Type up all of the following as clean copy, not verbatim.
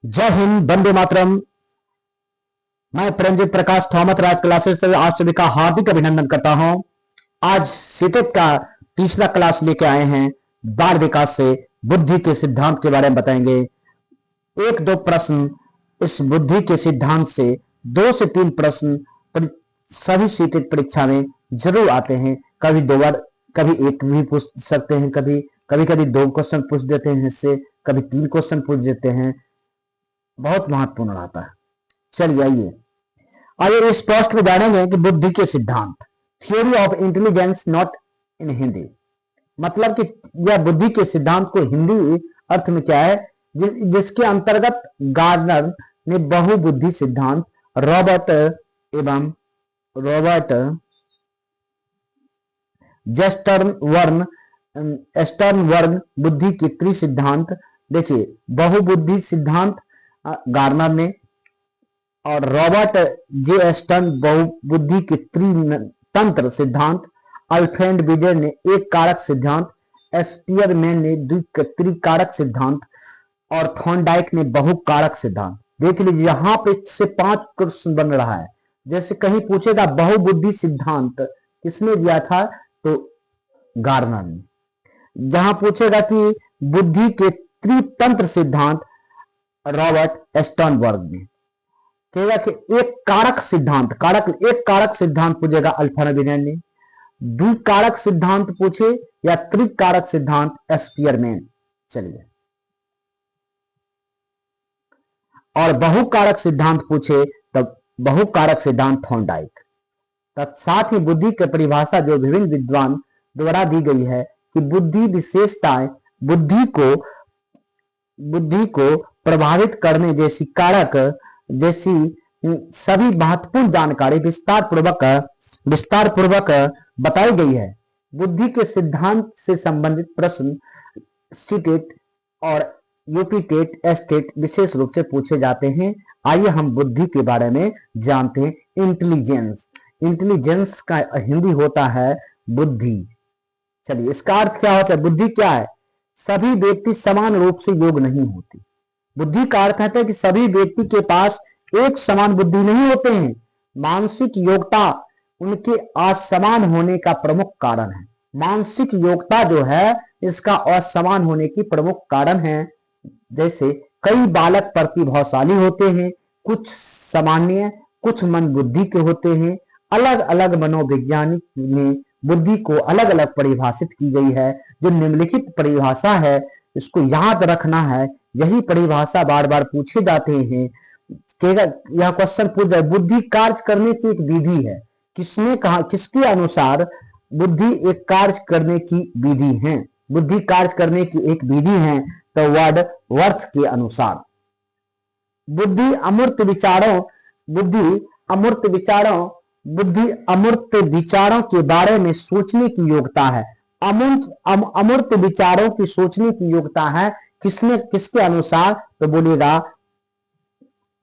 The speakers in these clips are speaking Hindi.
जय हिंद, वंदे मातरम। मैं परमजीत प्रकाश थॉमस राज क्लासेस से आप सभी का हार्दिक अभिनंदन करता हूं। आज सीटेट का तीसरा क्लास लेके आए हैं। बाल विकास से बुद्धि के सिद्धांत के बारे में बताएंगे। एक दो प्रश्न इस बुद्धि के सिद्धांत से, 2 से 3 प्रश्न सभी सीटेट परीक्षा में जरूर आते हैं। कभी 2 बार, कभी एक भी पूछ सकते हैं, कभी कभी कभी 2 क्वेश्चन पूछ देते हैं इससे, कभी 3 क्वेश्चन पूछ देते हैं। बहुत महत्वपूर्ण आता है। चलिए आइए आइए इस पोस्ट में जानेंगे कि बुद्धि के सिद्धांत, theory of intelligence not in Hindi, मतलब कि यह बुद्धि के सिद्धांत को हिंदी अर्थ में क्या है, जिसके अंतर्गत गार्डनर ने बहुबुद्धि सिद्धांत, रॉबर्ट एवं रॉबर्ट स्टर्नबर्ग बुद्धि के त्रिसिद्धांत। देखिए, बहुबुद्धि सिद्धांत गार्डनर ने, और रॉबर्ट जे स्टर्न बहुबुद्धि के त्रितंत्र सिद्धांत, अल्फ्रेड बिजर ने एक कारक सिद्धांत, स्पीयरमैन ने त्रिकारक सिद्धांत और थॉर्नडाइक ने बहुकारक सिद्धांत। देख लीजिए, यहां पे से 5 क्वेश्चन बन रहा है। जैसे कहीं पूछेगा बहुबुद्धि सिद्धांत किसने दिया था, तो गार्डनर ने। जहां पूछेगा कि बुद्धि के त्रितंत्र सिद्धांत, रॉबर्ट स्टर्नबर्ग ने। कहेगा कि एक कारक सिद्धांत पूछेगा, अल्फ्रेड ने। द्विकारक सिद्धांत पूछे या त्रिकारक सिद्धांत, स्पीयरमैन। चलिए, और बहुकारक सिद्धांत पूछे तब बहुकारक सिद्धांत, थॉर्नडाइक। साथ ही बुद्धि की परिभाषा जो विभिन्न विद्वान द्वारा दी गई है कि बुद्धि विशेषताएं बुद्धि को प्रभावित करने जैसी कारक जैसी सभी महत्वपूर्ण जानकारी विस्तार पूर्वक बताई गई है। बुद्धि के सिद्धांत से संबंधित प्रश्न सीटेट और यूपी टेट, एस्टेट विशेष रूप से पूछे जाते हैं। आइए हम बुद्धि के बारे में जानते हैं। इंटेलिजेंस का हिंदी होता है बुद्धि। चलिए, इसका अर्थ क्या होता है? बुद्धि क्या है? सभी व्यक्ति समान रूप से योग्य नहीं होते। बुद्धि का अर्थ है कि सभी व्यक्ति के पास एक समान बुद्धि नहीं होते हैं। मानसिक योग्यता उनके असमान होने का प्रमुख कारण है। मानसिक योग्यता जो है, इसका असमान होने की प्रमुख कारण है। जैसे कई बालक प्रतिभाशाली होते हैं, कुछ सामान्य, कुछ मंद बुद्धि के होते हैं। अलग अलग मनोवैज्ञानिक ने बुद्धि को अलग अलग परिभाषित की गई है। जो निम्नलिखित परिभाषा है, इसको याद रखना है। यही परिभाषा बार बार पूछे जाते हैं। यह क्वेश्चन पूछ जाए, बुद्धि कार्य करने की एक विधि है। किसने कहा, किसके अनुसार बुद्धि एक कार्य करने की विधि है? बुद्धि कार्य करने की एक विधि है, तो वर्थ के अनुसार। बुद्धि अमूर्त विचारों के बारे में सोचने की योग्यता है। अमूर्त विचारों की सोचने की योग्यता है। किसके अनुसार? तो बोलिएगा,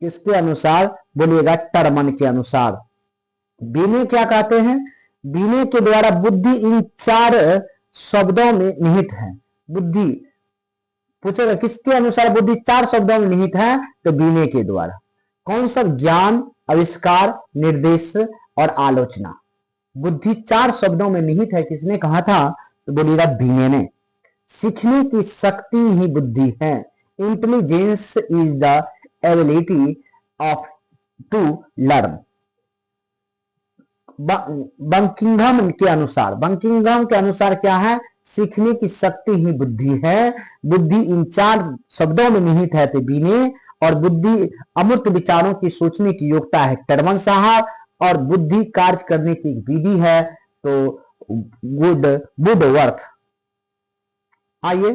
किसके अनुसार? बोलिएगा टर्मन के अनुसार। बीने क्या कहते हैं? बीने के द्वारा बुद्धि इन 4 शब्दों में निहित है। बुद्धि पूछेगा किसके अनुसार बुद्धि 4 शब्दों में निहित है, तो बीने के द्वारा। कौन सा? ज्ञान, आविष्कार, निर्देश और आलोचना। बुद्धि 4 शब्दों में निहित है। किसने कहा था? तो बोलिएगा बीने ने। सीखने की शक्ति ही बुद्धि है। Intelligence is the ability of to learn. Buckingham के अनुसार क्या है? सीखने की शक्ति ही बुद्धि है। बुद्धि इन 4 शब्दों में निहित है, तो बीने। और बुद्धि अमूर्त विचारों की सोचने की योग्यता है, टर्मन साहब। और बुद्धि कार्य करने की विधि है, तो वुडवर्थ। आइए,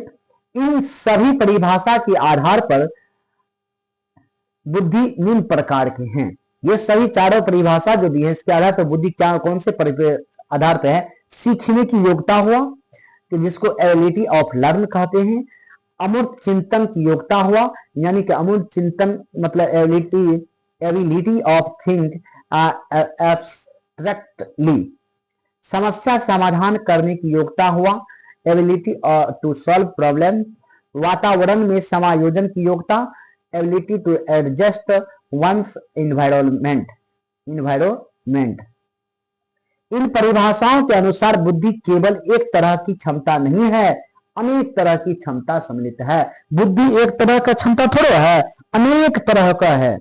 इन सभी परिभाषा के आधार पर बुद्धि निम्न प्रकार के हैं। ये सभी चारों परिभाषा जो दी है, इसके आधार पर बुद्धि क्या, कौन से आधार पर है? सीखने की योग्यता हुआ, तो जिसको एबिलिटी ऑफ लर्न कहते हैं। अमूर्त चिंतन की योग्यता हुआ, यानी कि अमूर्त चिंतन मतलब एबिलिटी ऑफ थिंक एब्स्ट्रैक्टली। समस्या समाधान करने की योग्यता हुआ, एबिलिटी टू सॉल्व प्रॉब्लम। वातावरण में समायोजन की योग्यता, ability to adjust one's environment. इन परिभाषाओं के अनुसार बुद्धि केवल एक तरह की क्षमता नहीं है, अनेक तरह की क्षमता सम्मिलित है। बुद्धि एक तरह का क्षमता थोड़ा है, अनेक तरह का है।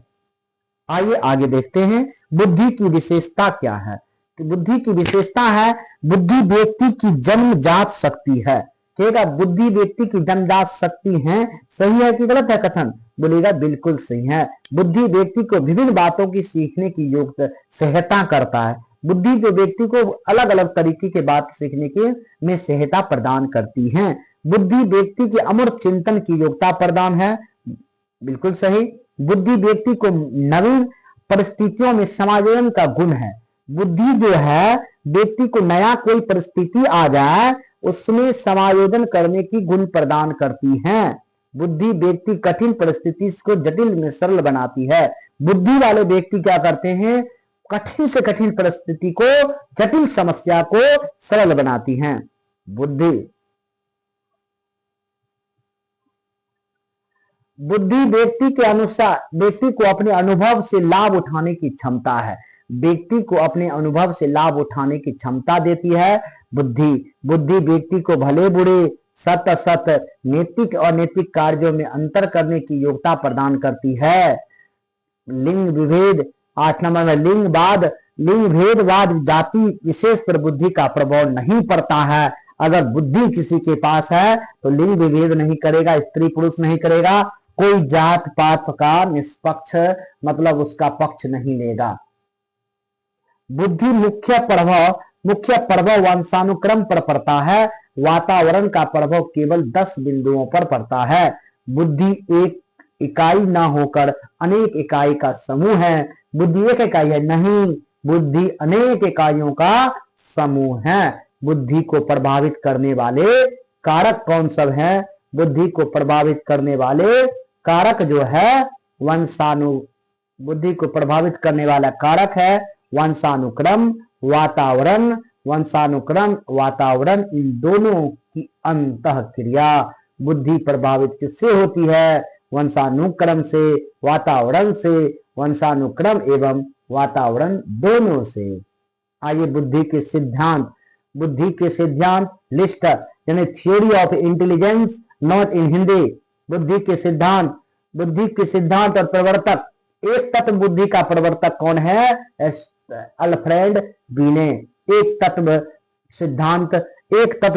आइए आगे देखते हैं बुद्धि की विशेषता क्या है। तो बुद्धि की विशेषता है, बुद्धि व्यक्ति की जन्मजात शक्ति है। ठीक है, बुद्धि व्यक्ति की जन्मजात शक्ति है। सही है कि गलत है कथन? बोलेगा बिल्कुल सही है। बुद्धि व्यक्ति को विभिन्न बातों की सीखने की योग्यता सहायता करता है। बुद्धि जो व्यक्ति को अलग अलग तरीके के बात सीखने के में सहायता प्रदान करती है। बुद्धि व्यक्ति के अमूर्त चिंतन की योग्यता प्रदान है। बिल्कुल सही। बुद्धि व्यक्ति को नवीन परिस्थितियों में समायोजन का गुण है। बुद्धि जो है व्यक्ति को नया कोई परिस्थिति आ जाए उसमें समायोजन करने की गुण प्रदान करती है। बुद्धि व्यक्ति कठिन परिस्थिति को जटिल में सरल बनाती है। बुद्धि वाले व्यक्ति क्या करते हैं? कठिन से कठिन परिस्थिति को, जटिल समस्या को सरल बनाती हैं। बुद्धि व्यक्ति के अनुसार व्यक्ति को अपने अनुभव से लाभ उठाने की क्षमता है। व्यक्ति को अपने अनुभव से लाभ उठाने की क्षमता देती है बुद्धि व्यक्ति को भले बुरे, सत असत, नैतिक और अनैतिक कार्यों में अंतर करने की योग्यता प्रदान करती है। लिंग विभेद 8 नंबर में लिंग भेदवाद जाति विशेष पर बुद्धि का प्रभाव नहीं पड़ता है। अगर बुद्धि किसी के पास है तो लिंग विभेद नहीं करेगा, स्त्री पुरुष नहीं करेगा, कोई जात पात का निष्पक्ष मतलब उसका पक्ष नहीं लेगा। बुद्धि मुख्य प्रभाव वंशानुक्रम पर पड़ता है। वातावरण का प्रभाव केवल 10 बिंदुओं पर पड़ता है। बुद्धि एक इकाई न होकर अनेक इकाई का समूह है। बुद्धि एक इकाई है नहीं, बुद्धि अनेक इकाइयों का समूह है। बुद्धि को प्रभावित करने वाले कारक कौन सब हैं? बुद्धि को प्रभावित करने वाले कारक जो है बुद्धि को प्रभावित करने वाला कारक है वंशानुक्रम, वातावरण, इन दोनों की अंतःक्रिया। बुद्धि प्रभावित किससे होती है? वंशानुक्रम से, वातावरण से, वंशानुक्रम एवं वातावरण दोनों से। आइए बुद्धि के सिद्धांत लिस्ट यानी theory of intelligence not in Hindi. बुद्धि के सिद्धांत और प्रवर्तक। एक तत्व बुद्धि का प्रवर्तक कौन है? अल्फ्रेड बीने। एक तत्व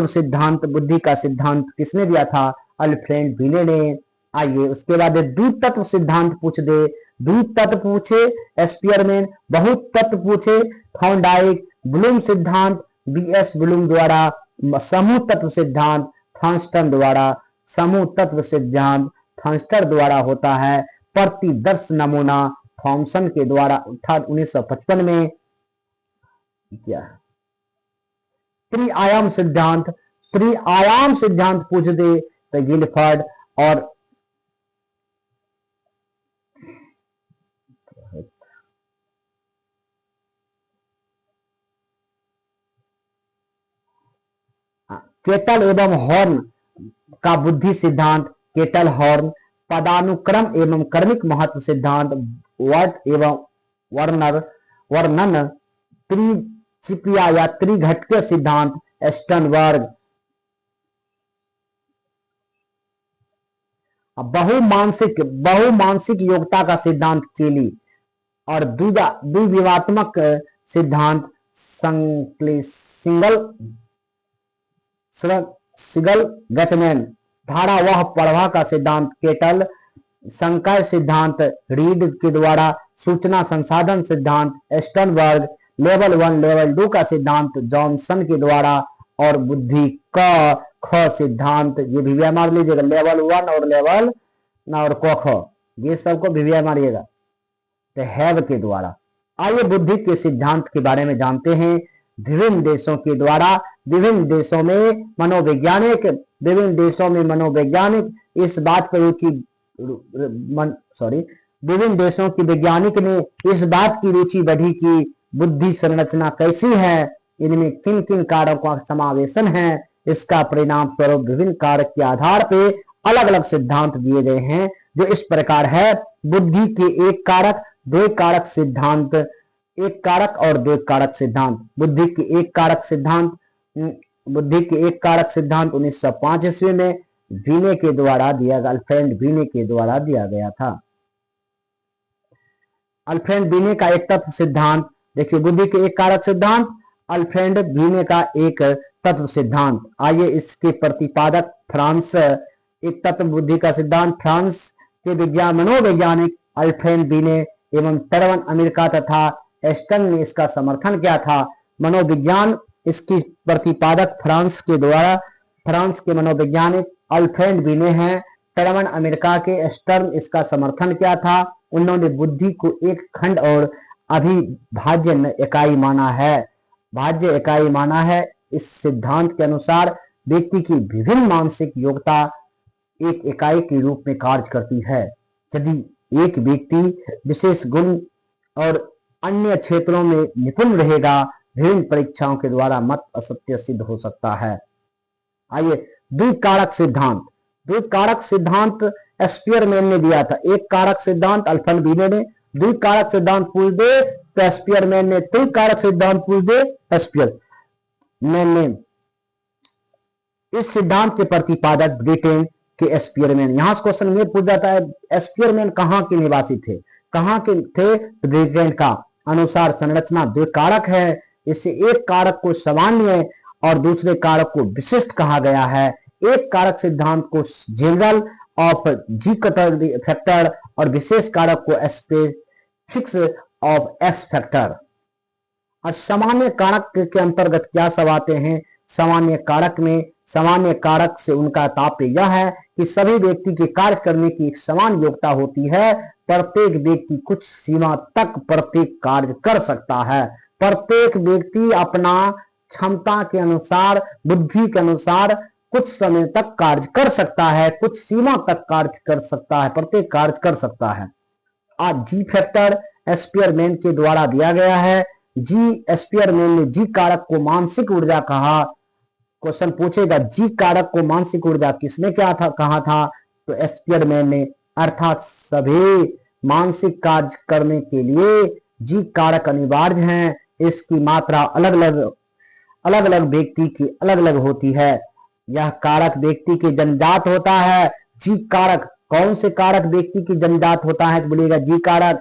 सिद्धांत बुद्धि का सिद्धांत किसने दिया था? अल्फ्रेड बीने ने। आइए उसके बाद द्वित तत्व सिद्धांत पूछ दे। द्वित तत्व पूछे स्पीयरमैन, बहुत तत्व पूछे थॉर्नडाइक, ब्लूम सिद्धांत बीएस ब्लूम द्वारा, समूह तत्व सिद्धांत थॉर्स्टन द्वारा होता है। प्रतिदर्श नमूना थॉमसन के द्वारा 1955 में किया। त्रिआयाम सिद्धांत पूछ दे तो गिलफर्ड और केटल एवं हॉर्न का बुद्धि सिद्धांत केटल हॉर्न। पदानुक्रम एवं कर्मिक महत्व सिद्धांत वर्ट एवं वर्णन। त्रिचिपिया या त्रिघटकीय सिद्धांत स्टर्नबर्ग। बहुमानसिक योग्यता का सिद्धांत केली और द्विविवात्मक सिद्धांत सिगल गटमैन। धारा वह प्रवाह का सिद्धांत केटल। संकाय सिद्धांत रीड के द्वारा। सूचना संसाधन सिद्धांत स्टर्नबर्ग। लेवल 1 लेवल 2 का सिद्धांत जॉनसन के द्वारा। और बुद्धि का ख सिद्धांत, ये भी मार लीजिएगा, लेवल 1 और लेवल और क ये सबको भी मारिएगा तो हैव के द्वारा। आइए बुद्धि के सिद्धांत के बारे में जानते हैं। विभिन्न देशों में मनोवैज्ञानिक इस बात पर विभिन्न देशों की वैज्ञानिक ने इस बात की रुचि बढ़ी कि बुद्धि संरचना कैसी है, इनमें किन किन कारकों का समावेशन है। इसका परिणाम स्वरूप विभिन्न कारक के आधार पे अलग अलग सिद्धांत दिए गए हैं जो इस प्रकार है। बुद्धि के एक कारक दो कारक सिद्धांत, एक कारक और दो कारक सिद्धांत। बुद्धि के एक कारक सिद्धांत, बुद्धि के एक कारक सिद्धांत 1905 ईस्वी में वीने के द्वारा दिया गया, अल्फ्रेड वीने के द्वारा दिया गया था। अल्फ्रेड वीने का एक तत्व सिद्धांत, देखिए बुद्धि के एक कारक सिद्धांत, अल्फ्रेड वीने का एक तत्व सिद्धांत। आइए इसके प्रतिपादक फ्रांस, एक तत्व बुद्धि का सिद्धांत फ्रांस के मनोवैज्ञानिक अल्फ्रेड वीने एवं टर्वन अमेरिका तथा एस्टन ने इसका समर्थन किया था। मनोविज्ञान इसकी प्रतिपादक फ्रांस के मनोवैज्ञानिक अल्फ्रेड वीने हैं। टर्वन अमेरिका के एस्टर्न इसका समर्थन किया था। उन्होंने बुद्धि को एक खंड और अविभाज्य इकाई माना है, भाज्य इकाई माना है। इस सिद्धांत के अनुसार व्यक्ति की विभिन्न मानसिक योग्यता एक इकाई के रूप में कार्य करती है। यदि एक व्यक्ति विशेष गुण और अन्य क्षेत्रों में निपुण रहेगा, विभिन्न परीक्षाओं के द्वारा मत असत्य सिद्ध हो सकता है। आइए द्विकारक सिद्धांत, द्विकारक सिद्धांत स्पीयरमैन ने दिया था। एक कारक सिद्धांत अल्फ्रेड वीने ने, द्विकारक सिद्धांत पूछ दे तो स्पीयरमैन ने, त्रिकारक सिद्धांत पूछ दे स्पीयरमैन ने। इस सिद्धांत के प्रतिपादक ब्रिटेन के स्पीयरमैन। यहां से क्वेश्चन ये पूछ जाता है स्पीयरमैन कहां के निवासी थे, कहां के थे? ब्रिटेन का। अनुसार संरचना द्विकारक है, इससे एक कारक को सामान्य और दूसरे कारक को विशिष्ट कहा गया है। एक कारक सिद्धांत को जनरल ऑफ जी फैक्टर और विशेष कारक को स्पेसिफिक्स ऑफ एस फैक्टर। और सामान्य कारक के अंतर्गत क्या सब आते हैं? सामान्य कारक में, सामान्य कारक से उनका तात्पर्य यह है कि सभी व्यक्ति के कार्य करने की एक समान योग्यता होती है। प्रत्येक व्यक्ति कुछ सीमा तक प्रत्येक कार्य कर सकता है। प्रत्येक व्यक्ति अपना क्षमता के अनुसार, बुद्धि के अनुसार कुछ समय तक कार्य कर सकता है, कुछ सीमा तक कार्य कर सकता है, प्रत्येक कार्य कर सकता है। आज जी फैक्टर स्पीयरमैन के द्वारा दिया गया है। स्पीयरमैन ने जी कारक को मानसिक ऊर्जा कहा। क्वेश्चन पूछेगा जी कारक को मानसिक ऊर्जा किसने क्या था, कहा था? तो स्पीयरमैन ने। अर्थात सभी मानसिक कार्य करने के लिए जी कारक अनिवार्य हैं। इसकी मात्रा अलग अलग व्यक्ति की अलग अलग होती है। यह कारक व्यक्ति के जन्मजात होता है। जी कारक, कौन से कारक व्यक्ति की जन्मजात होता है? तो बोलिएगा जी कारक।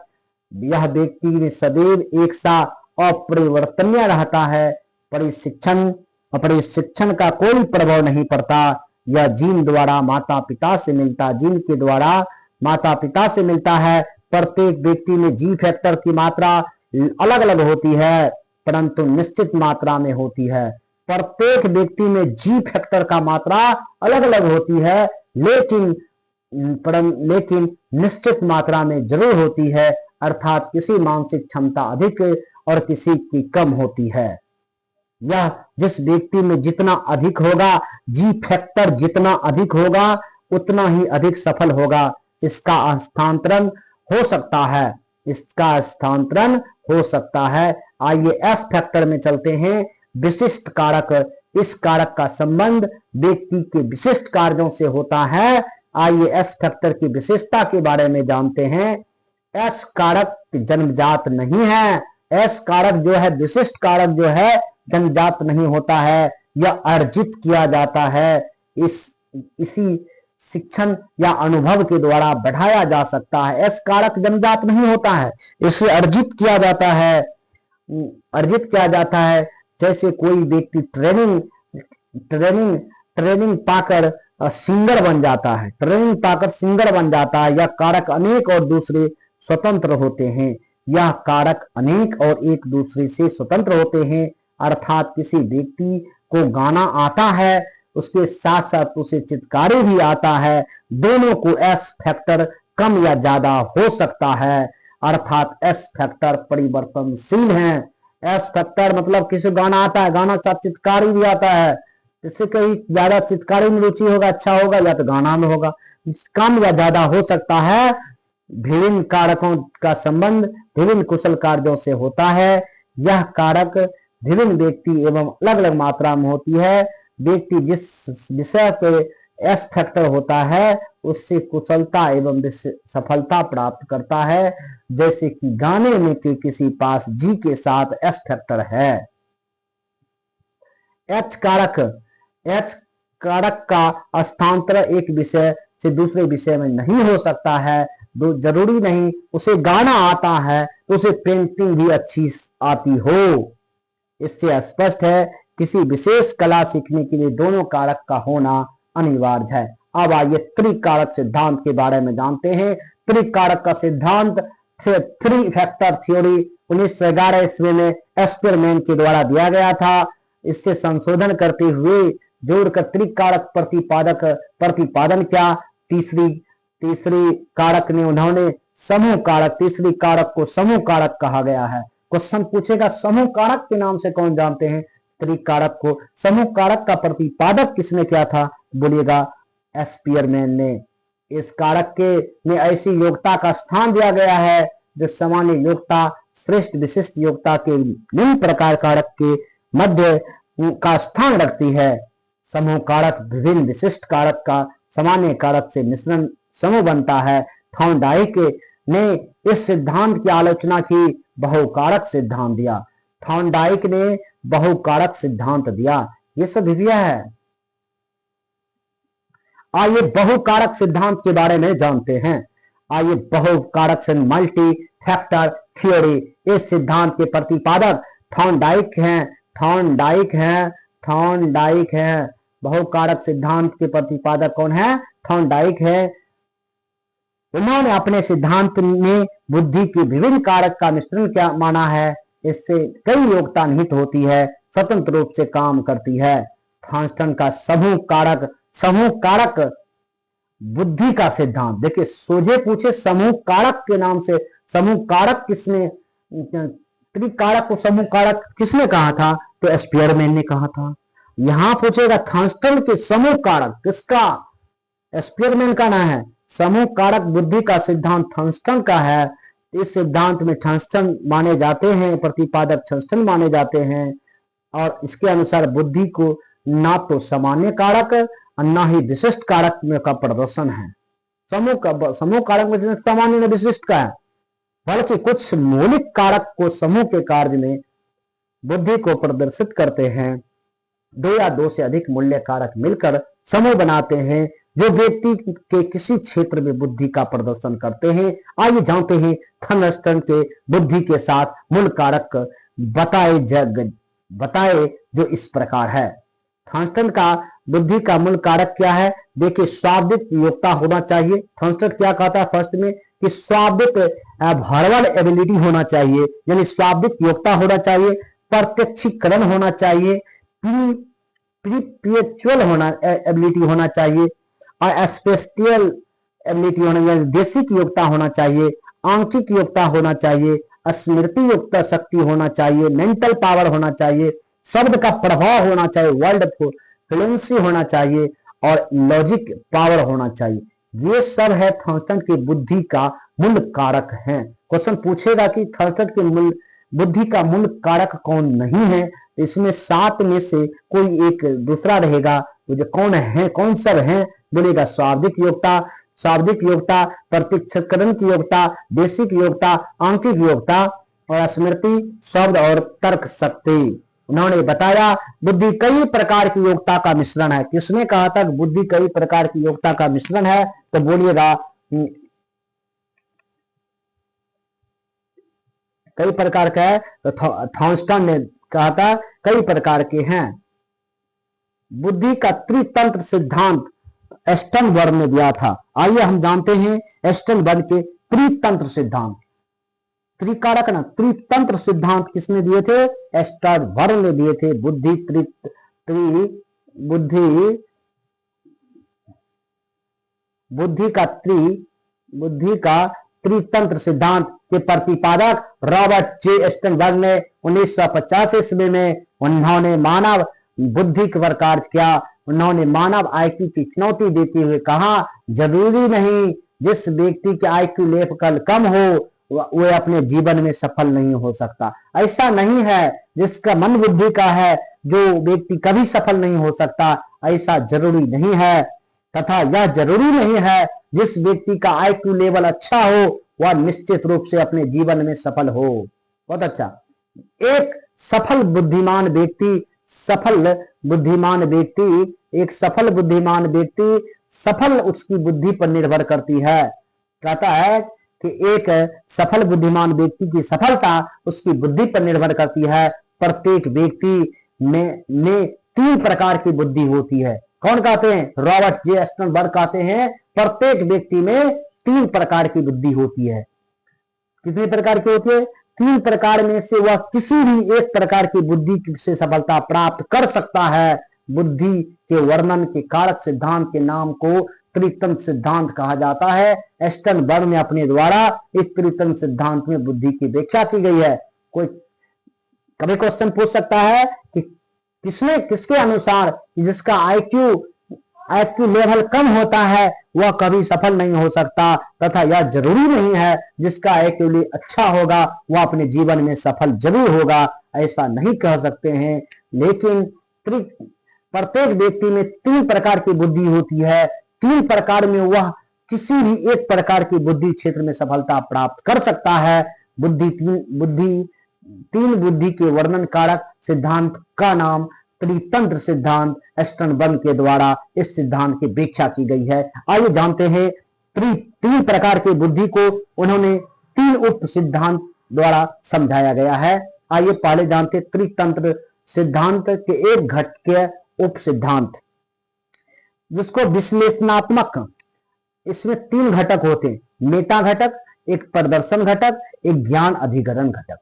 यह व्यक्ति में सदैव एक सा अपरिवर्तनीय रहता है। परिशिक्षण का कोई प्रभाव नहीं पड़ता। यह जीन द्वारा माता पिता से मिलता, जीन के द्वारा माता पिता से मिलता है। प्रत्येक व्यक्ति में जी फैक्टर की मात्रा अलग अलग होती है, परंतु निश्चित मात्रा में होती है। प्रत्येक व्यक्ति में जी फैक्टर का मात्रा अलग अलग होती है, लेकिन निश्चित मात्रा में जरूर होती है। अर्थात किसी मानसिक क्षमता अधिक और किसी की कम होती है। यह जिस व्यक्ति में जितना अधिक होगा, जी फैक्टर जितना अधिक होगा, उतना ही अधिक सफल होगा। इसका हस्तांतरण हो सकता है, इसका हस्तांतरण हो सकता है। आइए एस फैक्टर में चलते हैं। विशिष्ट कारक, इस कारक का संबंध व्यक्ति के विशिष्ट कार्यों से होता है। आइए एस फैक्टर की विशेषता के बारे में जानते हैं। एस कारक जन्मजात नहीं है। एस कारक जो है, विशिष्ट कारक जो है, जन्मजात नहीं होता है, यह अर्जित किया जाता है। इसी शिक्षण या अनुभव के द्वारा बढ़ाया जा सकता है। एस कारक जन्मजात नहीं होता है, इसे अर्जित किया जाता है। अर्जित किया जाता है। जैसे कोई व्यक्ति ट्रेनिंग पाकर सिंगर बन जाता है, ट्रेनिंग पाकर सिंगर बन जाता है। यह कारक अनेक और दूसरे स्वतंत्र होते हैं। यह कारक अनेक और एक दूसरे से स्वतंत्र होते हैं। अर्थात किसी व्यक्ति को गाना आता है, उसके साथ साथ उसे चित्रकारी भी आता है। दोनों को एस फैक्टर कम या ज्यादा हो सकता है। अर्थात एस फैक्टर परिवर्तनशील है। एस फैक्टर मतलब किसी को गाना आता है, गाना साथ चित्रकारी भी आता है। इससे कहीं ज्यादा चित्रकारी में रुचि होगा, अच्छा होगा, या तो गाना में होगा, कम या ज्यादा हो सकता है। विभिन्न कारकों का संबंध विभिन्न कुशल कार्यों से होता है। यह कारक विभिन्न व्यक्ति एवं अलग अलग मात्रा में होती है। व्यक्ति जिस विषय पे एस फैक्टर होता है, उससे कुशलता एवं सफलता प्राप्त करता है। जैसे कि गाने में के किसी पास जी के साथ एस फैक्टर है। एच कारक का स्थानांतर एक विषय से दूसरे विषय में नहीं हो सकता है। जरूरी नहीं उसे गाना आता है तो उसे पेंटिंग भी अच्छी आती हो। इससे स्पष्ट है किसी विशेष कला सीखने के लिए दोनों कारक का होना अनिवार्य है। अब आइए त्रिकारक सिद्धांत के बारे में जानते हैं। त्रिकारक का सिद्धांत थ्री फैक्टर थ्योरी 1911 ईस्वी में एक्सपेरिमेंट के द्वारा दिया गया था। इससे संशोधन करते हुए जोड़कर त्रिकारक प्रतिपादन क्या तीसरी कारक ने उन्होंने समूह कारक, तीसरी कारक को समूह कारक कहा गया है। क्वेश्चन पूछेगा समूह कारक के नाम से कौन जानते हैं? त्रिकारक को। समूह कारक का प्रतिपादक किसने किया था? बोलिएगा एस्पियरमैन ने। इस कारक के में ऐसी योग्यता का स्थान दिया गया है जो सामान्य योग्यता, श्रेष्ठ विशिष्ट योग्यता के निम्न प्रकार कारक के मध्य का स्थान रखती है। समूह कारक विभिन्न विशिष्ट कारक का सामान्य कारक से मिश्रण समूह बनता है। थॉर्नडाइक ने इस सिद्धांत की आलोचना की, बहुकारक सिद्धांत दिया। थॉर्नडाइक ने बहुकारक सिद्धांत दिया। ये सब विधिया है। आइए बहुकारक सिद्धांत के बारे में जानते हैं। आइए बहुकारक से मल्टी फैक्टर थ्योरी, इस सिद्धांत के प्रतिपादक थॉर्नडाइक हैं। बहुकारक सिद्धांत के प्रतिपादक कौन है? थॉर्नडाइक है। उन्होंने अपने सिद्धांत में बुद्धि के विभिन्न कारक का मिश्रण क्या माना है। इससे कई योग्यता निहित होती है, स्वतंत्र रूप से काम करती है। थॉर्स्टन का समूह कारक बुद्धि का सिद्धांत। देखिए सोझे पूछे समूह कारक के नाम से, समूह कारक किसने, त्रिकारक को समूह कारक किसने कहा था? तो एस्पियरमैन ने कहा था। यहां पूछेगा थॉर्स्टन के समूह कारक किसका? एस्पियरमैन का ना है। समूह कारक बुद्धि का सिद्धांत थॉर्स्टन का है। इस सिद्धांत में थॉर्स्टन माने जाते हैं, प्रतिपादक थॉर्स्टन माने जाते हैं। और इसके अनुसार बुद्धि को ना तो सामान्य कारक और ना ही विशिष्ट कारक में का प्रदर्शन है। समूह कारक में सामान्य ने विशिष्ट का है, बल्कि कुछ मौलिक कारक को समूह के कार्य में बुद्धि को प्रदर्शित करते हैं। दो या दो से अधिक मूल्य कारक मिलकर समूह बनाते हैं जो व्यक्ति के किसी क्षेत्र में बुद्धि का प्रदर्शन करते हैं। आइए जानते हैं थॉर्स्टन के बुद्धि के साथ मूल कारक बताए जो इस प्रकार है। थॉर्स्टन का बुद्धि का मूल कारक क्या है? देखिए शाब्दिक योग्यता होना चाहिए। थॉर्स्टन क्या कहता है फर्स्ट में कि शाब्दिक वर्बल एबिलिटी होना चाहिए, यानी शाब्दिक योग्यता होना चाहिए, प्रत्यक्षीकरण होना चाहिए, प्रीपिएचुअल एबिलिटी होना चाहिए और स्पेशियल एबिलिटी होना चाहिए, बेसिक योग्यता होना चाहिए, आंकिक योग्यता होना चाहिए, स्मृति युक्त शक्ति होना चाहिए, मेंटल पावर होना चाहिए, शब्द का प्रभाव होना चाहिए, वर्ड फ्लुएंसी होना चाहिए और लॉजिक पावर होना चाहिए। ये सब है थॉर्स्टन की बुद्धि का मूल कारक हैं। क्वेश्चन पूछेगा कि थॉर्स्टन के मूल बुद्धि का मूल कारक कौन नहीं है? इसमें 7 में से कोई एक दूसरा रहेगा। वो कौन है, कौन सब है? बोलेगा शाब्दिक योग्यता, प्रत्यक्षीकरण की योग्यता, बेसिक योग्यता, आंकिक योग्यता और स्मृति, शब्द और तर्क शक्ति। उन्होंने बताया बुद्धि कई प्रकार की योग्यता का मिश्रण है। किसने कहा था बुद्धि कई प्रकार की योग्यता का मिश्रण है? तो बोलिएगा कई प्रकार का है। तो थॉर्स्टन ने कहा था कई प्रकार के हैं। बुद्धि का त्रितंत्र सिद्धांत एस्टनबर्ग ने दिया था। आइए हम जानते हैं एस्टनबर्ग के त्रितंत्र सिद्धांत। त्रिकारक ना त्रितंत्र सिद्धांत किसने दिए थे? एस्टनबर्ग ने दिए थे। बुद्धि का त्रितंत्र सिद्धांत के प्रतिपादक रॉबर्ट जे एस्टनबर्ग ने 1950 ईस्वी में उन्होंने मानव बुद्धि का प्रकार किया। उन्होंने मानव आईक्यू की चुनौती देते हुए कहा जरूरी नहीं जिस व्यक्ति के आईक्यू लेवल कम हो वह अपने जीवन में सफल नहीं हो सकता। ऐसा नहीं है जिसका मन बुद्धि का है जो व्यक्ति कभी सफल नहीं हो सकता, ऐसा जरूरी नहीं है। तथा यह जरूरी नहीं है जिस व्यक्ति का आईक्यू लेवल अच्छा हो वह निश्चित रूप से अपने जीवन में सफल हो। बहुत अच्छा। एक सफल बुद्धिमान व्यक्ति सफल उसकी बुद्धि पर निर्भर करती है। कहता है कि एक सफल बुद्धिमान व्यक्ति की सफलता उसकी बुद्धि पर निर्भर करती है। प्रत्येक व्यक्ति में 3 प्रकार की बुद्धि होती है। कौन कहते हैं? रॉबर्ट जे स्टर्नबर्ग कहते हैं प्रत्येक व्यक्ति में 3 प्रकार की बुद्धि होती है। कितने प्रकार की होती है? 3 प्रकार में से वह किसी भी एक प्रकार की बुद्धि से सफलता प्राप्त कर सकता है। बुद्धि के वर्णन के कारक सिद्धांत के नाम को त्रितंत्र सिद्धांत कहा जाता है। स्टर्नबर्ग ने अपने द्वारा इस त्रितंत्र सिद्धांत में बुद्धि की व्याख्या की गई है। कोई कभी क्वेश्चन पूछ सकता है कि किसके अनुसार जिसका आईक्यू लेवल कम होता है वह कभी सफल नहीं हो सकता, तथा यह जरूरी नहीं है जिसका आईक्यू अच्छा होगा वह अपने जीवन में सफल जरूर होगा। ऐसा नहीं कह सकते हैं, लेकिन प्रत्येक व्यक्ति में 3 प्रकार की बुद्धि होती है। 3 प्रकार में वह किसी भी एक प्रकार की बुद्धि क्षेत्र में सफलता प्राप्त कर सकता है। तीन बुद्धि के वर्णन कारक सिद्धांत का नाम त्रितंत्र सिद्धांत स्टर्नबर्ग के द्वारा इस सिद्धांत की व्याख्या की गई है। आइए जानते हैं 3 प्रकार की बुद्धि को उन्होंने 3 उप सिद्धांत द्वारा समझाया गया है। आइए पहले जानते त्रितंत्र सिद्धांत के एक घटक के उप सिद्धांत, जिसको विश्लेषणात्मक, इसमें 3 घटक होते हैं, मेटा घटक, एक प्रदर्शन घटक, एक ज्ञान अधिकरण घटक।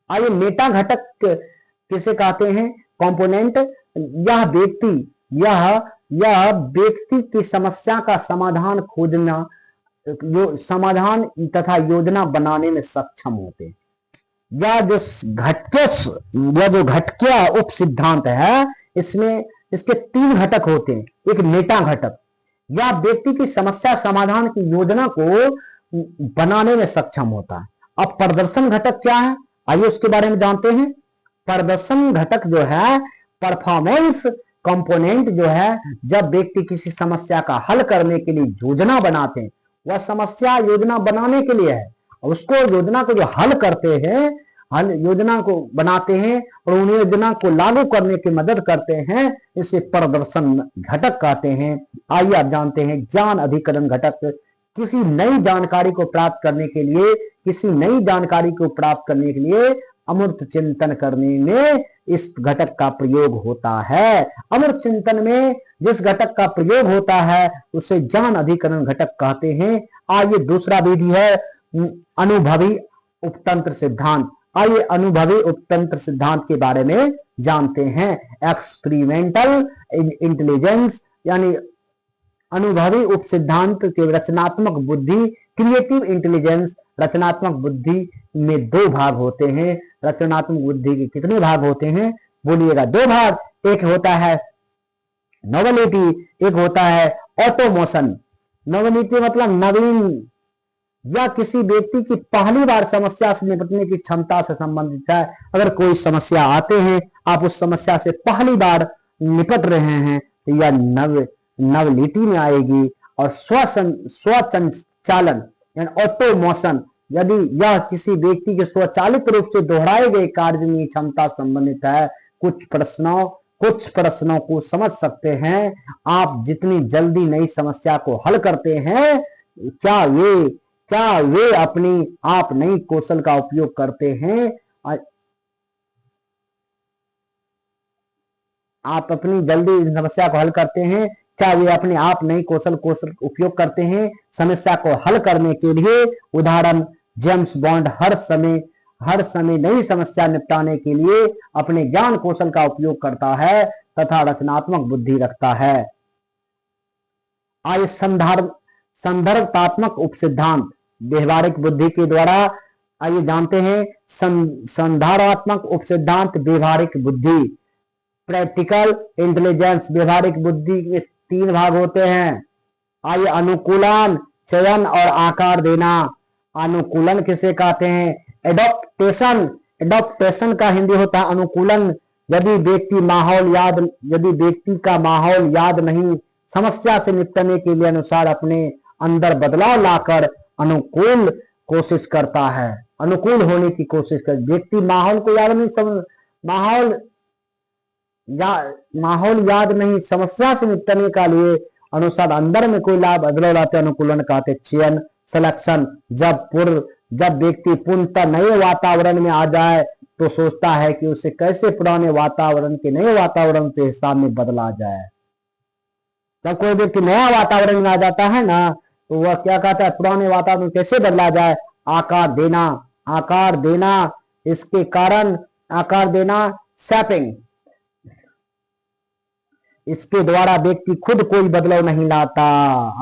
आइए मेटा घटक किसे कहते हैं? कंपोनेंट। यह व्यक्ति की समस्या का समाधान खोजना, समाधान तथा योजना बनाने में सक्षम होते हैं। यह जो घटकीय उप सिद्धांत है इसमें इसके 3 घटक होते हैं। एक मेटा घटक, यह व्यक्ति की समस्या समाधान की योजना को बनाने में सक्षम होता है। अब प्रदर्शन घटक क्या है, आइए उसके बारे में जानते हैं। प्रदर्शन घटक जो है, परफॉर्मेंस कंपोनेंट जो है, जब व्यक्ति किसी समस्या का हल करने के लिए योजना बनाते हैं, वह समस्या योजना बनाने के लिए है, उसको योजना को जो हल करते हैं, योजना को बनाते हैं और उन योजना को लागू करने की मदद करते हैं, इसे प्रदर्शन घटक कहते हैं। आइए आप जानते हैं ज्ञान अधिकरण घटक। किसी नई जानकारी को प्राप्त करने के लिए अमूर्त चिंतन करने में इस घटक का प्रयोग होता है। अमूर्त चिंतन में जिस घटक का प्रयोग होता है उसे ज्ञान अधिकरण घटक कहते हैं। आइए दूसरा विधि है अनुभवी उपतंत्र सिद्धांत। आइए अनुभवी उपतंत्र सिद्धांत के बारे में जानते हैं। एक्सपेरिमेंटल इंटेलिजेंस यानी अनुभवी उप सिद्धांत के रचनात्मक बुद्धि, क्रिएटिव इंटेलिजेंस। रचनात्मक बुद्धि में 2 भाग होते हैं। रचनात्मक बुद्धि के कितने भाग होते हैं? बोलिएगा। 2 भाग। एक होता है नोवेलिटी, एक होता है ऑटोमोशन। नोवेलिटी मतलब नवीन, या किसी व्यक्ति की पहली बार समस्या से निपटने की क्षमता से संबंधित है। अगर कोई समस्या आते हैं, आप उस समस्या से पहली बार निपट रहे हैं तो यह नवलिटी में आएगी। और स्वचालन यानी ऑटोमोशन, यदि यह किसी व्यक्ति के स्वचालित रूप से दोहराए गए कार्य में क्षमता संबंधित है। कुछ प्रश्नों को समझ सकते हैं आप जितनी जल्दी नई समस्या को हल करते हैं, क्या वे अपनी आप नई कौशल का उपयोग करते हैं? आप अपनी जल्दी समस्या को हल करते हैं, क्या वे अपने आप नई कौशल उपयोग करते हैं समस्या को हल करने के लिए? उदाहरण, जेम्स बॉन्ड हर समय नई समस्या निपटाने के लिए अपने ज्ञान कौशल का उपयोग करता है तथा रचनात्मक बुद्धि रखता है। आइए संदर्भात्मक उपसिद्धांत व्यवहारिक बुद्धि के द्वारा आइए जानते हैं। संदर्भात्मक उपसिद्धांत व्यवहारिक बुद्धि। प्रैक्टिकल इंटेलिजेंस, व्यवहारिक बुद्धि के 3 भाग होते हैं। आइए अनुकूलन, चयन और आकार देना। अनुकूलन किसे कहते हैं? एडॉप्टेशन का हिंदी होता है अनुकूलन। यदि व्यक्ति का माहौल याद नहीं, समस्या से निपटने के लिए अनुसार अपने अंदर बदलाव लाकर अनुकूल कोशिश करता है, अनुकूल होने की कोशिश कर। व्यक्ति माहौल को याद नहीं समझ माहौल माहौल याद नहीं, समस्या से निपटने का लिए अनुसार अंदर में कोई लाभ बदलाव लाते, अनुकूलन कहते चयन, सिलेक्शन। जब व्यक्ति पूर्णतः नए वातावरण में आ जाए तो सोचता है कि उसे कैसे पुराने वातावरण के नए वातावरण के हिसाब में बदला जाए। जब कोई व्यक्ति नया वातावरण में आ जाता है ना, तो वह क्या कहता है, पुराने वातावरण कैसे बदला जाए। आकार देना, इसके कारण आकार देना, शैपिंग, इसके द्वारा व्यक्ति खुद कोई बदलाव नहीं लाता।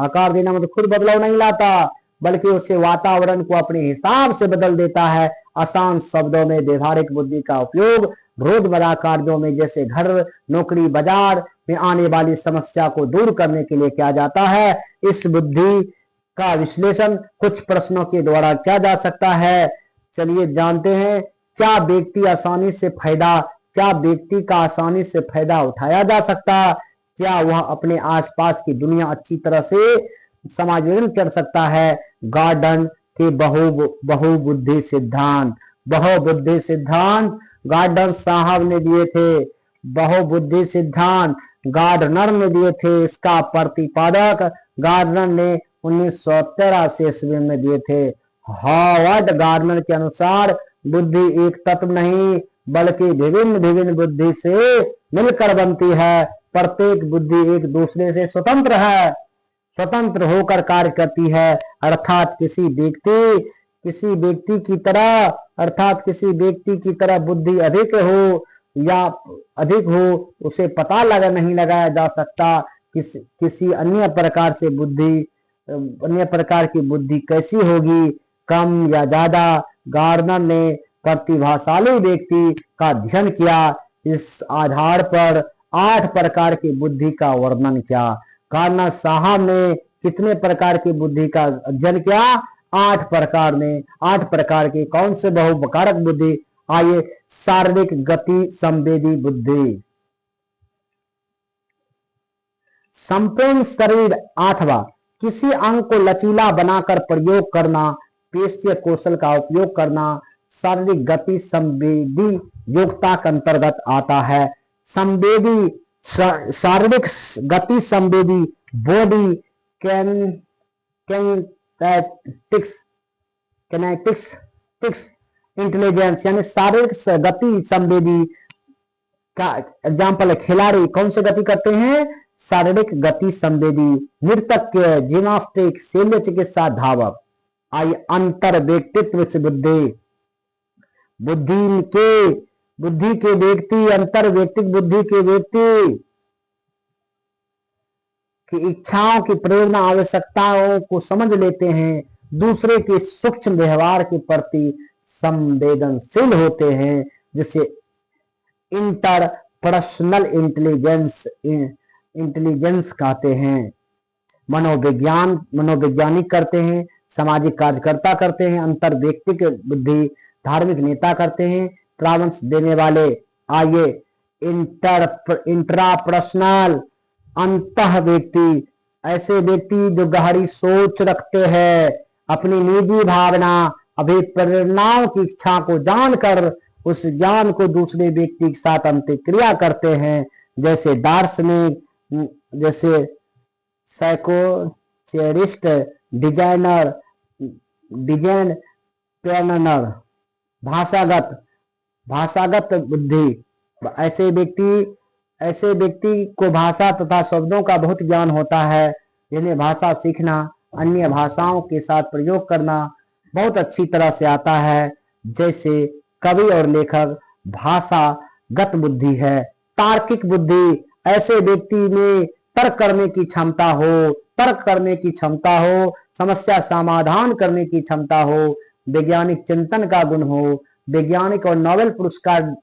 आकार देना मतलब खुद बदलाव नहीं लाता, बल्कि उससे वातावरण को अपने हिसाब से बदल देता है। आसान शब्दों में व्यवहारिक बुद्धि का उपयोग रोजमर्रा कार्यों में, जैसे घर, नौकरी, बाजार में आने वाली समस्या को दूर करने के लिए किया जाता है। इस बुद्धि का विश्लेषण कुछ प्रश्नों के द्वारा किया जा सकता है। चलिए जानते हैं, क्या व्यक्ति का आसानी से फायदा उठाया जा सकता, क्या वह अपने आसपास की दुनिया अच्छी तरह से समायोजन कर सकता है। गार्डन के बहुबुद्धि सिद्धांत गार्डन साहब ने दिए थे। बहुबुद्धि सिद्धांत गार्डनर ने दिए थे। इसका प्रतिपादक गार्डनर ने 1983 ईस्वी में दिए थे। हार्वर्ड गार्डनर के अनुसार बुद्धि एक तत्व नहीं, बल्कि विभिन्न बुद्धि से मिलकर बनती है। प्रत्येक बुद्धि एक दूसरे से स्वतंत्र होकर कार्य करती है। अर्थात किसी व्यक्ति की तरह बुद्धि अधिक हो उसे पता नहीं लगाया जा सकता। किसी अन्य प्रकार की बुद्धि कैसी होगी, कम या ज्यादा। गार्डनर ने प्रतिभाशाली व्यक्ति का अध्ययन किया। इस आधार पर 8 प्रकार की बुद्धि का वर्णन किया। गार्डनर साहब ने कितने प्रकार की बुद्धि का अध्ययन किया? 8 प्रकार में। 8 प्रकार की कौन से बहुप्रकारक बुद्धि? आइए, शारीरिक गति संवेदी बुद्धि, संपूर्ण शरीर अथवा किसी अंग को लचीला बनाकर प्रयोग करना, पेशीय कौशल का उपयोग करना, शारीरिक गति संवेदी योग्यता के अंतर्गत आता है। शारीरिक गति संवेदी बॉडी कैनेटिक्स इंटेलिजेंस, यानी शारीरिक गति संवेदी का एग्जाम्पल है खिलाड़ी कौन से गति करते हैं, शारीरिक गति संवेदी, नृतक, जिम्नास्टिक, शल्य चिकित्सा, धावक। आइए, अंतर व्यक्तित्व से बुद्धि के व्यक्ति, अंतर व्यक्तित्व बुद्धि के व्यक्ति की इच्छाओं की प्रेरणा आवश्यकताओं को समझ लेते हैं, दूसरे के सूक्ष्म व्यवहार के प्रति संवेदनशील होते हैं, जिसे इंटरपर्सनल इंटेलिजेंस कहते हैं। मनोवैज्ञानिक करते हैं, सामाजिक कार्यकर्ता करते हैं, अंतर व्यक्तिक बुद्धि धार्मिक नेता करते हैं, परामर्श देने वाले। आइए, इंट्रापर्सनल अंतः व्यक्ति, ऐसे व्यक्ति जो गहरी सोच रखते हैं, अपनी निजी भावना, अभिप्रेरणाओं की इच्छा को जानकर उस ज्ञान को दूसरे व्यक्ति के साथ अंतःक्रिया करते हैं, जैसे दार्शनिक, जैसे साइकोथेरिस्ट, डिजाइन प्लानर, भाषागत बुद्धि। ऐसे व्यक्ति को भाषा तथा शब्दों का बहुत ज्ञान होता है, जिन्हें भाषा सीखना, अन्य भाषाओं के साथ प्रयोग करना बहुत अच्छी तरह से आता है, जैसे कवि और लेखक। भाषागत बुद्धि है। तार्किक बुद्धि, ऐसे व्यक्ति में तर्क करने की क्षमता हो, समस्या समाधान करने की क्षमता हो, वैज्ञानिक चिंतन का गुण हो। वैज्ञानिक और नोबेल पुरस्कार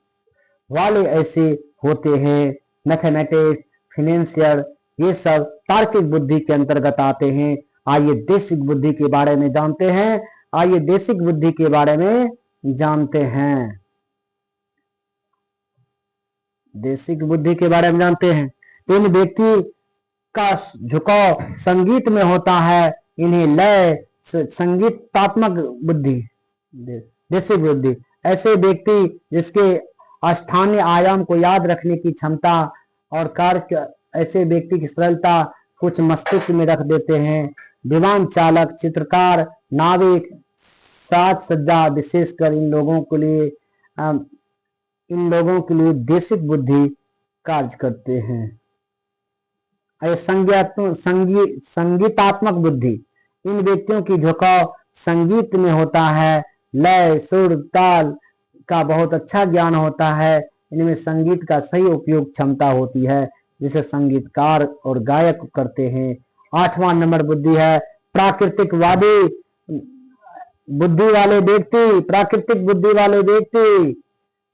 वाले ऐसे होते हैं। मैथमेटिक्स, फाइनेंशियल, ये सब तार्किक बुद्धि के अंतर्गत आते हैं। आइए देशिक बुद्धि के बारे में जानते हैं। देशिक बुद्धि के बारे में जानते हैं। का झुकाव संगीत में होता है, इन्हें लय संगीतात्मक बुद्धि, देसिक बुद्धि। ऐसे व्यक्ति जिसके स्थानीय आयाम को याद रखने की क्षमता और कार्य, ऐसे व्यक्ति की सरलता कुछ मस्तिष्क में रख देते हैं। विमान चालक, चित्रकार, नाविक, साज सज्जा, विशेषकर इन लोगों के लिए देसिक बुद्धि कार्य करते हैं। संगीतात्मक बुद्धि, इन व्यक्तियों की झुकाव संगीत में होता है, लय सुर ताल का बहुत अच्छा ज्ञान होता है, इनमें संगीत का सही उपयोग क्षमता होती है, जिसे संगीतकार और गायक करते हैं। 8वां नंबर बुद्धि है प्राकृतिकवादी बुद्धि वाले व्यक्ति। प्राकृतिक बुद्धि वाले व्यक्ति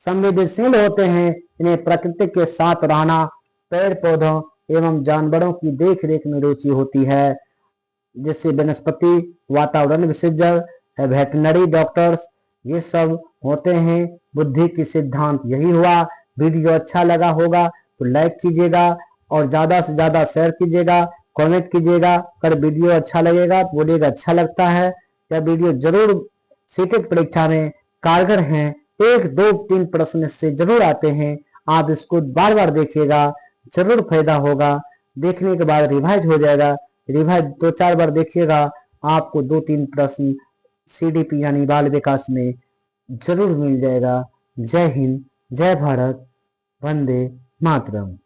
संवेदनशील होते हैं, इन्हें प्रकृति के साथ रहना, पेड़ पौधों एवं जानवरों की देख रेख में रुचि होती है, जैसे वनस्पति, वातावरण विशेषज्ञ, वेटनरी डॉक्टर्स, ये सब होते हैं। बुद्धि की सिद्धांत यही हुआ। वीडियो अच्छा लगा होगा तो लाइक कीजिएगा और ज्यादा से ज्यादा शेयर कीजिएगा, कमेंट कीजिएगा। अगर वीडियो अच्छा लगेगा तो बोलिएगा अच्छा लगता है। यह वीडियो जरूर सीटेट परीक्षा में कारगर है। 1, 2, 3 प्रश्न से जरूर आते हैं। आप इसको बार बार देखिएगा, जरूर फायदा होगा। देखने के बाद रिवाइज हो जाएगा। रिवाइज 2-4 बार देखिएगा, आपको 2-3 प्रश्न CDP यानी बाल विकास में जरूर मिल जाएगा। जय हिंद, जय भारत, वंदे मातरम।